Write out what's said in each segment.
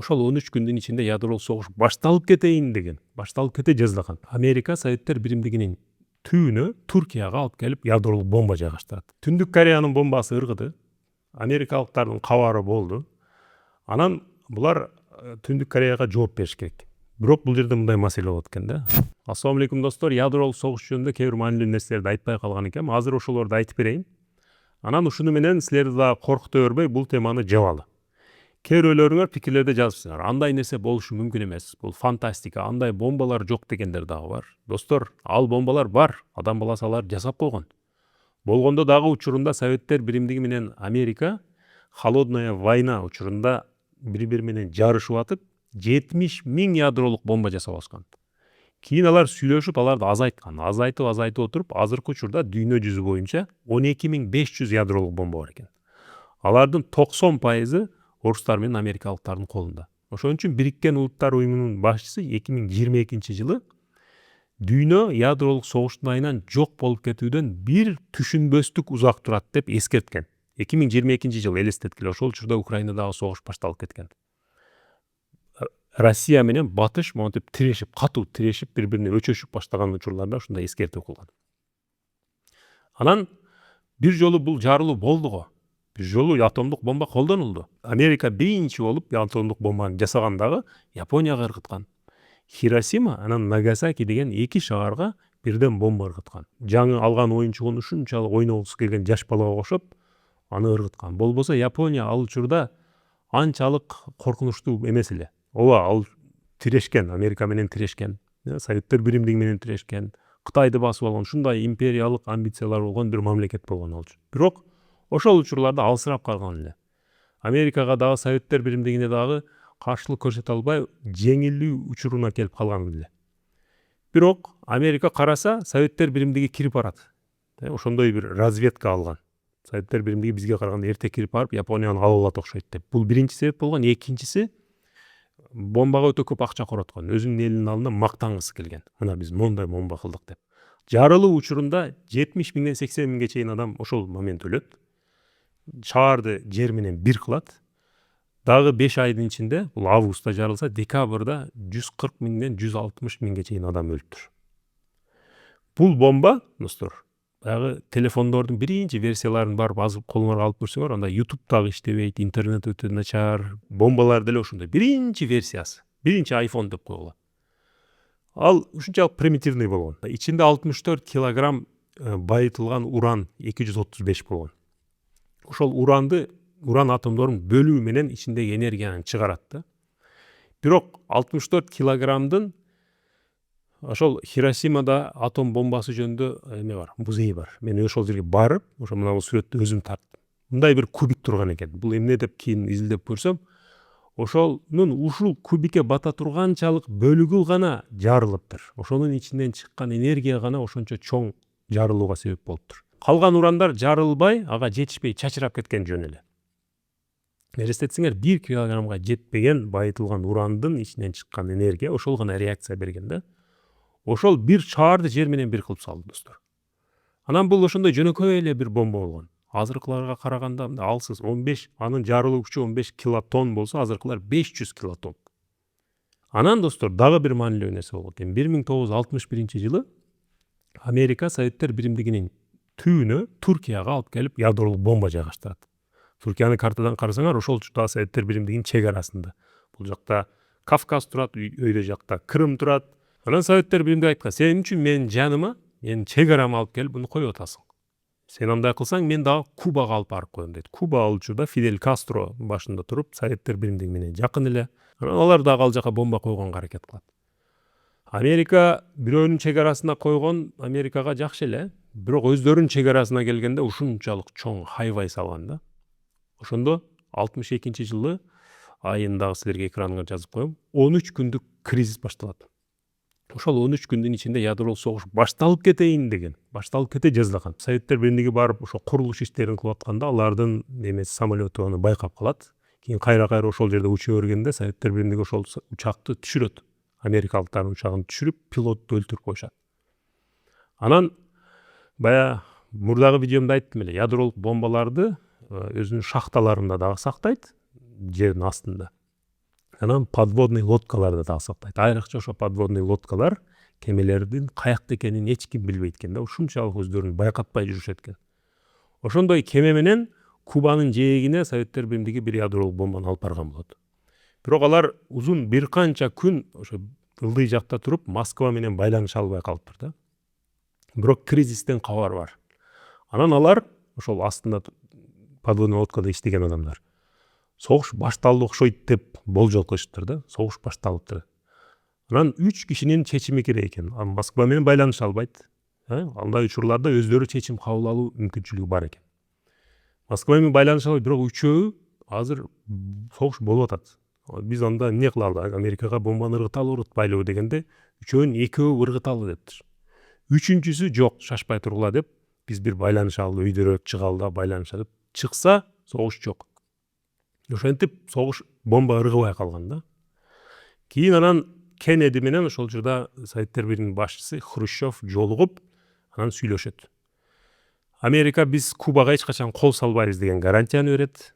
ошол 13 күндүн ичинде ядролук согуш башталып кетейин деген, башталып кете жаздаган. Америка Советтер Биримдигинин түбүнө, Туркияга алып келип ядролук бомба жайгаштырат. Түндүк Кореянын бомбасы ыргыды. Америкалыктардын кабары болду. Анан булар Түндүк Кореяга жооп бериш керек. Бирок бул жерде мындай маселе болот экен да. Ассалам алейкум достор, ядролук согуш жөнүндө кээ бир маанилүү нерселерди айтпай калган экенмин. Азыр ошолорду айтып берейин. Анан ушуну менен силерди да коркута бербей бул теманы жабалы. Кээ бирөөлөрүңөр пикирлерди жазыпсыңар. Андай нерсе болушу мүмкүн эмес. Бул фантастика, андай бомбалар жок дегендер дагы бар. Достор, ал бомбалар бар. Адам баласы аларды жасап койгон. Болгондо дагы учурунда Советтер Биримдиги менен Америка холодная война учурунда бири менен жарышып атып 70 000 ядролук бомба жасап алышкан. Кийин алар сүйлөшүп, аларды азайткан. Азайтып отуруп, азыркы учурда дүйнө жүзү боюнча 12 500 ядролук бомба бар экен. Алардын 90% орустар менен америкалыктардын колунда. Ошон үчүн Бириккен Улуттар уюмунун башчысы 2022-жылы дүйнө ядролук согуштун айынан жок болуп кетүүдөн бир түшүнбөстүк uzak турат деп эскерткен. 2022-жылы элестеткиле, ошол учурда Украинадагы согуш башталып кеткен. Россия менен батыш монтип тирешип, катуу тирешип, бири-бирине өчөшүп баштаган учурларда ушундай эскертүү кылган. Анан бир жолу бул жарылуу болду го. Бир жолу атомдук бомба колдонулду. Америка биринчи болуп атомдук бомбаны жасагандагы Японияга ыргыткан. Хиросима анан Нагасаки деген эки шаарга бирден бомба ыргыткан. Жаңы алган оюнчугун ушунчалык ойногусу келген жаш балага окшоп аны ыргыткан. Болбосо Япония ал учурда анчалык коркунучтуу эмес эле. Ооба, ал тирешкен, Америка менен тирешкен, Советтер Биримдиги менен тирешкен, Кытайды басып алган, ушундай империялык амбициялар болгон бир мамлекет болгон ал. Бирок ошол учурларда алсырап калган эле. Америкага дагы Советтер Биримдигине дагы каршылык көрсөтө албай жеңилүү учуруна келип калган эле. Бирок Америка караса Советтер Биримдиги кирип барат. Ошондой бир разведка алган. Советтер Биримдиги бизге караганда эрте кирип барып, Японияны алып алат окшойт деп. Бул биринчи себеп болгон. Экинчиси, бомбага өтө көп акча короткон. Өзүнүн элинин алдында мактангысы келген. Мына биз мондай бомба кылдык деп. Жарылуу учурунда 70 000-ден 80 000ге чейин адам ошол момент өлөт. Шаарды жер менен бир кылат. Дагы 5 айдын ичинде, бул августта жарылса, декабрда 140 000-ден 160 000ге чейин адам өлүптүр. Бул бомба, достор, баягы телефондордун биринчи версияларын барып азып колуңарга алып көрсөңөр, анда YouTube дагы иштебейт, интернет өтө начар, бомбалар деле ошондой. Биринчи версиясы, биринчи iPhone деп койгула. Ал ушунчалык примитивный болгон. Ичинде 64 килограмм байытылган уран 235 болгон. Ошол уран атомдорун бөлүү менен ичиндеги энергияны чыгарат да. Бирок 64 килограммдын ошол Хиросимада атом бомбасы жөнүндө эме бар, музей бар. Мен ошол жерге барып, ошо мына бул сүрөттү өзүм тарттым. Мындай бир кубик турган экен. Бул эмне деп кийин изилдеп көрсөм, ошонун ушул кубикке бата турганчалык бөлүгү гана жарылыптыр. Ошонун ичинен чыккан энергия гана ошончо чоң жарылууга себеп болуптур. Калган урандар жарылбай, ага жетишпей чачырап кеткен жөн эле. Элестетсеңер, 1 килограммга жетпеген байытылган урандын ичинен чыккан энергия ошол гана реакция берген да. Ошол бир шаарды жер менен бир кылып салды, достор. Анан бул ошондой жөнөкөй эле бир бомба болгон. Азыркыларга караганда алсыз 15, анын жарылуу күчү 15 килотон болсо, азыркылар 500 килотон. Анан, достор, дагы бир маанилүү нерсе болот экен. 1961-жылы Америка Советтер Биримдигинин түбүнө, Туркияга алып келип ядролук бомба жайгаштырат. Туркияны картадан карасаңар, ошол учурда Советтер Биримдигинин чек арасында. Бул жакта Кавказ турат, өйдө жакта Крым турат. Анан Советтер Биримдиги айткан: "Сен үчүн мен жаныма, мен чек арама алып келип буну коюп атасың. Сен андай кылсаң, мен дагы Кубага алып барып коем" дейт. Куба ал учурда Фидель Кастро башында туруп, Советтер Биримдиги менен жакын эле. Анан алар дагы ал жака бомба койгонго аракет кылат. Америка бирөөнүн чек арасына койгон, Америкага жакшы эле, бирок өздөрүнүн чек арасына келгенде ушунчалык чоң хайвай салган да. Ошондо 62-жылы айындагы силерге экранга жазып коем, 13 күндүк кризис башталат. Ошол 13 күндүн ичинде ядролук согуш башталып кетейин деген, башталып кете жаздаган. Советтер Биримдиги барып ошо курулуш иштерин кылып атканда, алардын эмеси самолету аны байкап калат. Кийин кайра ошол жерде уча бергенде Советтер Биримдиги ошол учакты түшүрөт. Америкалыктардын учагын түшүрүп, пилотту өлтүрүп коюшат. Анан бая мурдагы видеомда айттым эле, ядролук бомбаларды өзүнүн шахталарында дагы сактайт, жердин астында. Анан подводный лодкаларды да сактайт. Айрыкча ошо подводный лодкалар кемелердин каякта экенин эч ким билбейт экен да, ушунчалык өздөрүн байкатпай жүрүшөт экен. Ошондой кеме менен Кубанын жээгине Советтер Биримдиги бир ядролук бомбаны алып барган болот. Бирок алар узун бир канча күн ошо ылдый жакта туруп Москва менен байланыша албай калыптыр да. Бирок кризистен кабар бар. Анан алар ошол астында подводный лодкада иштеген адамдар согуш башталды окшойт деп болжол кылышыптыр да. Согуш башталыптыр. Анан 3 кишинин чечими керек экен. Москва менен байланыша албайт. Андай учурларда өздөрү чечим кабыл алуу мүмкүнчүлүгү бар экен. Москва менен байланыша албайт, бирок үчөө азыр согуш болуп атат. Биз анда эмне кылалы? Америкага бомбаны ыргыталы, ыргытпайлыбы дегенде үчөөнүн экөө ыргыталы дептир. Үчүнчүсү жок, шашпай тургула деп, биз бир байланышалы, өйдөрөөк чыгалы да байланыша деп. Чыкса согуш жок. Ошентип согуш бомба ыргыбай калган да. Кийин анан Кеннеди менен ошол учурда Советтер Биримдигинин башчысы Хрущев жолугуп, анан сүйлөшөт. Америка биз Кубага эч качан кол салбайбыз деген гарантияны берет.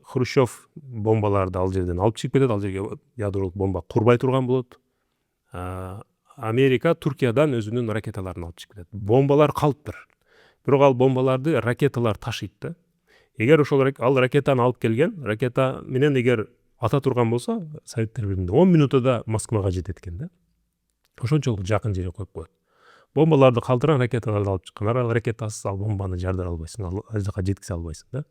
Хрущев бомбаларды ал жерден алып чыгып кетет, ал жерге ядролук бомба курбай турган болот. Америка Туркиядан өзүнүн ракеталарын алып чыгып кетет. Бомбалар калыптыр. Бирок ал бомбаларды ракеталар ташыйт да. Эгер ошол ал ракетаны алып келген, ракета менен эгер ата турган болсо, Советтер Бириминде 10 минутада Москвага жетет экен да. Ошончолук жакын жерге коюп коет. Бомбаларды калтырган, ракеталарды алып чыккан. Ал ракетасыз ал бомбаны жардыра албайсың, ал жака жеткизе албайсың да.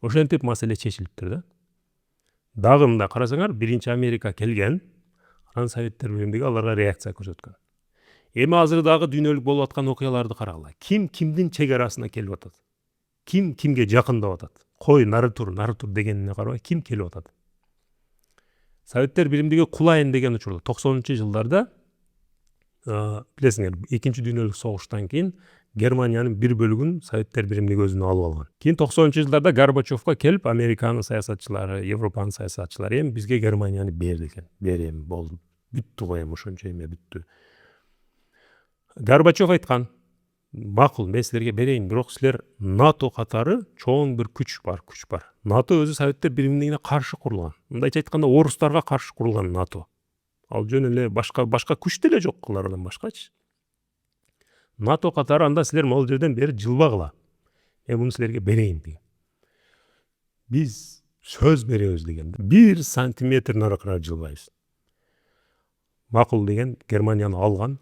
Ошентип маселе чечилиптир да. Дагы мындай карасаңар, биринчи Америка келген, анан Советтер Биримдиги аларга реакция көрсөткөн. Эми азыр дагы дүйнөлүк болуп аткан окуяларды карагыла. Ким кимдин чек арасына келип атат? Ким кимге жакындап атат? Кой нары тур дегенине карабай ким келип атат? Советтер Биримдиги кулайын деген учурда 90-жылдарда билесиңер, экинчи дүйнөлүк согуштан кийин Германиянын бир бөлүгүн Советтер Биримдиги өзүнө алып алган. Кийин 90-жылдарда Горбачевка келип, Американын саясатчылары, Европанын саясатчылары эми бизге Германияны бер деген. Берем, болду. Бүттү го эми ошончо эме бүттү. Горбачев айткан, макул, мен силерге берейин, бирок силер НАТО катары чоң бир күч бар. НАТО өзү Советтер Биримдигине каршы курулган. Мындайча айтканда, орустарга каршы курулган НАТО. Ал жөн эле башка күч деле жок алардан башкачы. НАТО катары анда силер могул жерден бери жылбагыла. Мен муну силерге берейин деген. Биз сөз беребиз деген. 1 сантиметр наракыраак жылбайбыз. Макул деген Германияны алган.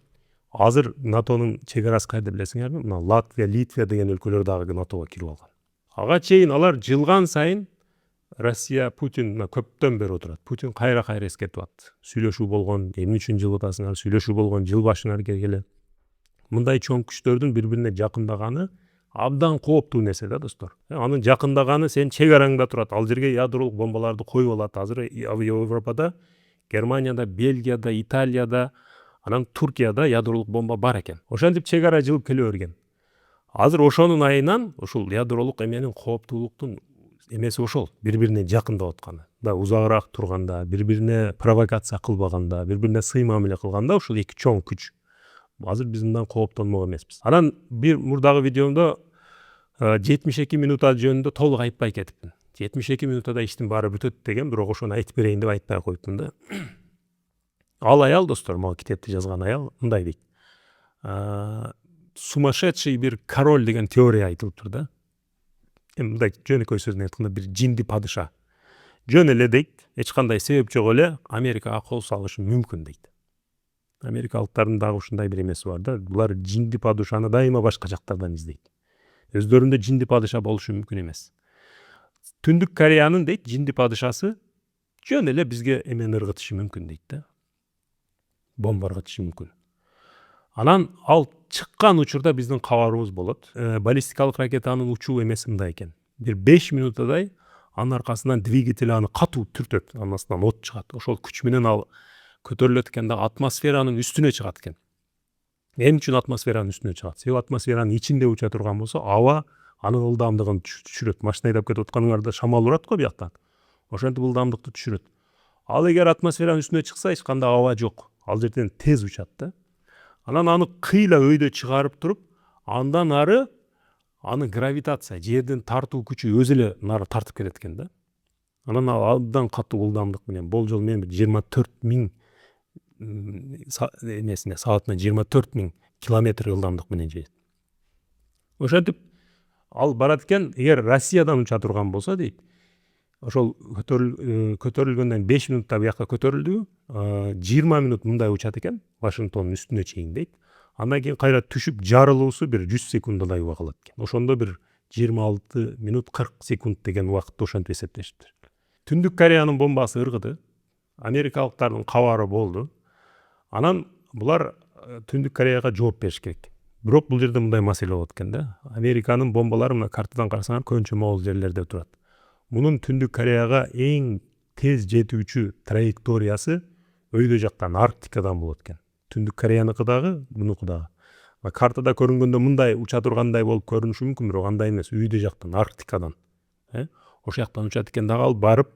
Азыр НАТОнун чек арасы кайда билесиңерби? Мына Латвия, Литва деген өлкөлөр дагы НАТОго кирип алган. Ага чейин алар жылган сайын Россия Путин көптөн бери отурат. Путин кайра эскертип атат. Сүйлөшүү болгон, эмне үчүн жылып атасыңар? Сүйлөшүү болгон, жыл башыңар келгиле. Мындай чоң күчтөрдүн бири-бирине жакындаганы абдан кооптуу нерсе да, достор. Анын жакындаганы сен чек араңда турат. Ал жерге ядролук бомбаларды коюп алат. Азыр Европада, Германияда, Бельгияда, Италияда, анан Туркияда ядролук бомба бар экен. Ошентип чек ара жылып келе берген. Азыр ошонун айынан ушул ядролук эменин кооптуулуктун эмеси ошол, бири-бирине жакындап атканы. Да узагыраак турганда, бири-бирине провокация кылбаганда, бири-бирине сый мамиле кылганда ушул эки чоң күч. Азыр биз мындан кооптонмок эмеспиз. Анан бир мурдагы видеомдо 72 минута жөнүндө толук айтпай кетипмин. 72 минутада иштин баары бүтөт деген, бирок ошону айтып берейин деп айтпай коюптун да. Ал аял, достор, могу китепти жазган аял мындай дейт. Сумасшедший бир король деген теория айтылыптыр да. Мындай жөнөкөй сөзүн айтканда бир жинди падыша. Жөн эле дейт, эч кандай себеп жок эле Америкага кол салышы мүмкүн дейт. Америкалыктардын дагы ушундай бир эмеси бар да. Булар жинди падышаны дайыма башка жактардан издейт. Өздөрүндө жинди падыша болушу мүмкүн эмес. Түндүк Кореянын дейт жинди падышасы жөн эле бизге эмени ыргытышы мүмкүн дейт да. Бомба ыргытышы мүмкүн. Анан ал чыккан учурда биздин кабарыбыз болот. Баллистикалык ракетанын учуу эмеси мындай экен. Бир 5 минутадай анын аркасынан двигатель аны катуу түртөт, анын астынан от чыгат. Ошол күч менен ал көтөрүлөт экен да, атмосферанын үстүнө чыгат экен. Эмне үчүн атмосферанын үстүнө чыгат? Себеби атмосферанын ичинде уча турган болсо, аба анын ылдамдыгын түшүрөт. Машина айдап кетип атканыңарда шамал урат го бияктан. Ошентип ылдамдыкты түшүрөт. Ал эгер атмосферанын үстүнө чыкса, эч кандай аба жок. Ал жерден тез учат да. Анан аны кыйла өйдө чыгарып туруп, андан ары аны гравитация, жердин тартуу күчү өзү эле нары тартып кетет экен да. Анан ал абдан катуу ылдамдык менен болжол менен 24.000 эмесине саатына 24.000 километр ылдамдык менен жетет. Ошентип ал барат экен. Эгер Россиядан уча турган болсо дейт, ошол көтөрүлгөндөн 5 минутта бияка көтөрүлдү, 20 минут мындай учат экен Вашингтондун үстүнө чейин дейт. Андан кийин кайра түшүп жарылуусу бир 100 секунддай убак алат экен. Ошондо бир 26 минут 40 секунд деген убакытты ошентип эсептешиптир. Түндүк Кореянын бомбасы ыргыды. Америкалыктардын кабары болду. Анан булар Түндүк Кореяга жооп бериш керек. Бирок бул жерде мындай маселе болот экен да. Американын бомбалары мына картадан карасаңар көбүнчө могул жерлерде турат. Мунун Түндүк Кореяга эң тез жетүүчү траекториясы өйдө жактан, Арктикадан болот экен. Түндүк Кореяныкы дагы, мунуку дагы. Картада көрүнгөндө мындай уча тургандай болуп көрүнүшү мүмкүн, бирок андай эмес, өйдө жактан, Арктикадан. Ошол жактан учат экен дагы, ал барып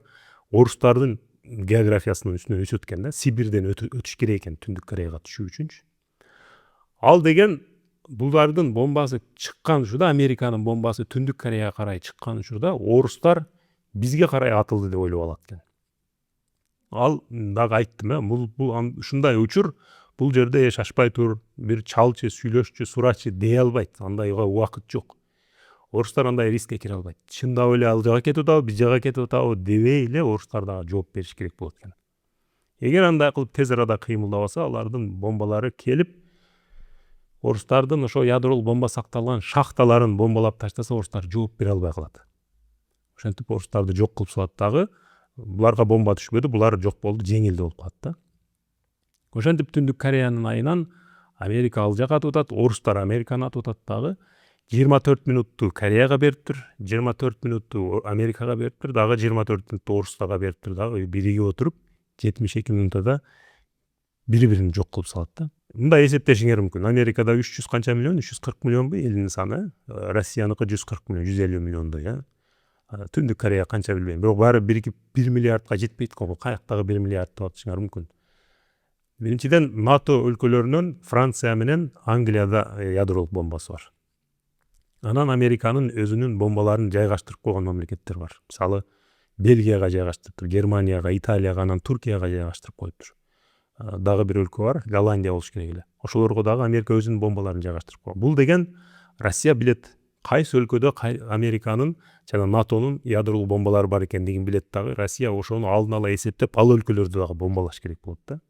орустардын географиясынын үстүнөн өсөт экен да. Сибирден өтүш керек экен Түндүк Кореяга түшүү үчүнчү. Ал деген булардын бомбасы чыккан учурда, Американын бомбасы Түндүк Кореяга карай чыккан учурда орустар бизге карай атылды деп ойлоп алат экен. Ал дагы айттым, бул ушундай учур бул жерде шашпай тур, бир чалчы, сүйлөшчү, сурачы дей албайт. Андайга убакыт жок. Орустар андай рискке кире албайт. Чындап эле ал жака кетип атабы, биз жака кетип атабы дебей эле орустар дагы жооп бериш керек болот экен. Эгер андай кылып тез арада кыймылдабаса, алардын бомбалары келип орустардын ошо ядролук бомба сакталган шахталарын бомбалап таштаса, орустар жооп бере албай калат. Ошентип орустарды жок кылып салат дагы. Буларга бомба түшпөдү, булар жок болду, жеңилди болуп калат да. Ошентип Түндүк Кореянын айынан Америка ал жака атып атат, орустар Американы атып атат дагы. 24 минутту Кореяга бериптир, 24 минутту Америкага бериптир, дагы 24 минутту орустарга бериптир дагы. Биригип отуруп 72 минутада бири-бирин жок кылып салат да. Мындай эсептешиңер мүмкүн. Америкада 300 канча миллион, 340 миллионбу элдин саны, Россияныкы 140 миллион, 150 миллиондой. Түндүк Корея канча билбейм, бирок баары биригип 1 миллиардка жетпейт го. Каяктагы 1 миллиард деп атышыңар мүмкүн. Биринчиден, НАТО өлкөлөрүнөн Франция менен Англияда ядролук бомбасы бар. Анан Американын өзүнүн бомбаларын жайгаштырып койгон мамлекеттер бар. Мисалы, Бельгияга жайгаштырыптыр, Германияга, Италияга, анан Туркияга жайгаштырып коюптур. Дагы бир өлкө бар, Голландия болуш керек эле. Ошолорго дагы Америка өзүнүн бомбаларын жайгаштырып койгон. Бул деген Россия билет. Кайсы өлкөдө Американын жана НАТОнун ядролук бомбалары бар экендигин билет дагы. Россия ошону алдын ала эсептеп, ал өлкөлөрдү дагы бомбалаш керек болот да.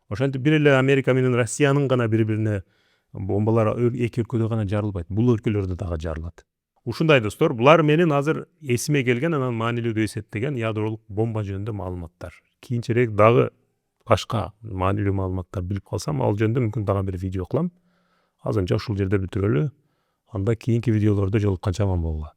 Ошентип бир эле Америка менен Россиянын гана бири-бирине бомбалары эки өлкөдө гана жарылбайт, бул өлкөлөрдө дагы жарылат. Ушундай достор, булар менин азыр эсиме келген, анан маанилүү деп эсептеген ядролук бомба жөнүндө маалыматтар. Кийинчерээк дагы башка маанилүү маалыматтар билип калсам, ал жөнүндө мүмкүн дагы бир видео кылам. Азырынча ушул жерде бүтүрөлү. Анда кийинки видеолордо жолукканча аман болгула.